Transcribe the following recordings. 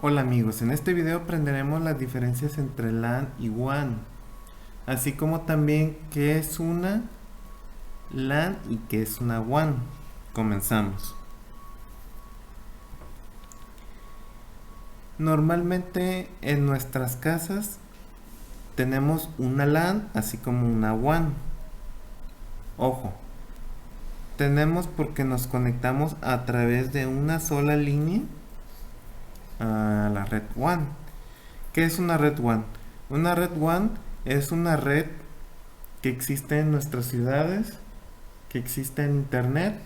Hola amigos, en este video aprenderemos las diferencias entre LAN y WAN, así como también qué es una LAN y qué es una WAN. Comenzamos. Normalmente en nuestras casas tenemos una LAN así como una WAN. Ojo, tenemos porque nos conectamos a través de una sola línea a la red WAN. ¿Qué es una red WAN? Una red WAN es una red que existe en nuestras ciudades, que existe en internet,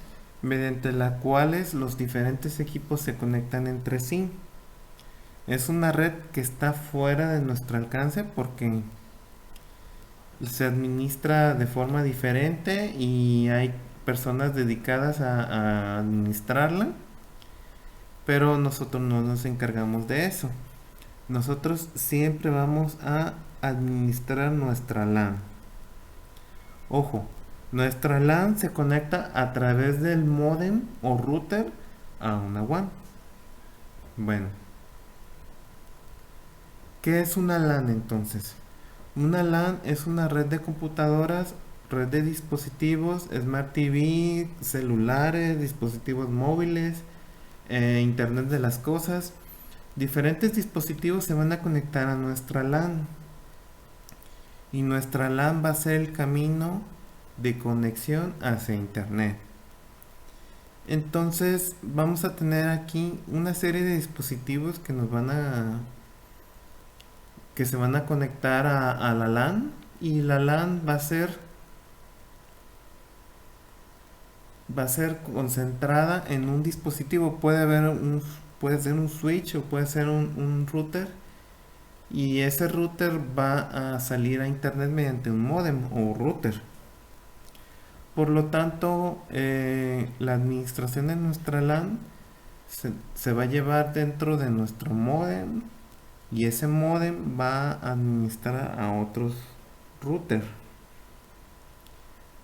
mediante la cuales los diferentes equipos se conectan entre sí. Es una red que está fuera de nuestro alcance porque se administra de forma diferente y hay personas dedicadas a administrarla, pero nosotros no nos encargamos de eso. Nosotros siempre vamos a administrar nuestra LAN. Ojo, nuestra LAN se conecta a través del módem o router a una WAN. Bueno, ¿qué es una LAN entonces? Una LAN es una red de computadoras, red de dispositivos, Smart TV, celulares, dispositivos móviles, Internet de las cosas. Diferentes dispositivos se van a conectar a nuestra LAN. Y nuestra LAN va a ser el camino de conexión hacia internet. Entonces vamos a tener aquí una serie de dispositivos que se van a conectar a la LAN, y la LAN va a ser concentrada en un dispositivo. Puede ser un switch o puede ser un router, y ese router va a salir a internet mediante un modem o router. Por lo tanto, la administración de nuestra LAN se va a llevar dentro de nuestro modem, y ese modem va a administrar a otros routers.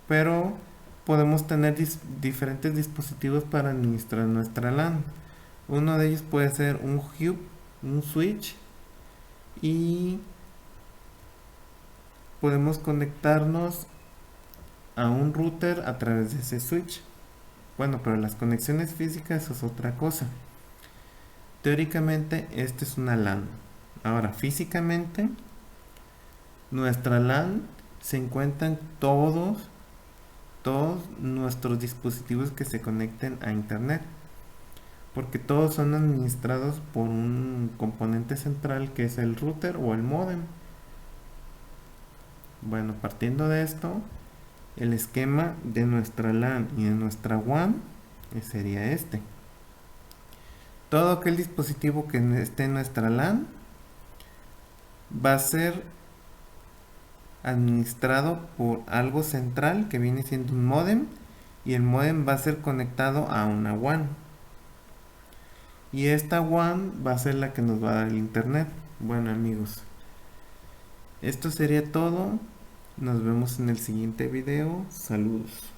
Pero podemos tener diferentes dispositivos para administrar nuestra LAN. Uno de ellos puede ser un hub, un switch, y podemos conectarnos a un router a través de ese switch. Bueno, pero las conexiones físicas es otra cosa. Teóricamente, esta es una LAN. Ahora, físicamente, nuestra LAN se encuentran todos nuestros dispositivos que se conecten a internet, porque todos son administrados por un componente central que es el router o el modem. Bueno, partiendo de esto, el esquema de nuestra LAN y de nuestra WAN sería este. Todo aquel dispositivo que esté en nuestra LAN va a ser administrado por algo central que viene siendo un modem, y el modem va a ser conectado a una WAN, y esta WAN va a ser la que nos va a dar el internet. Bueno amigos, esto sería todo. Nos vemos en el siguiente video. Saludos.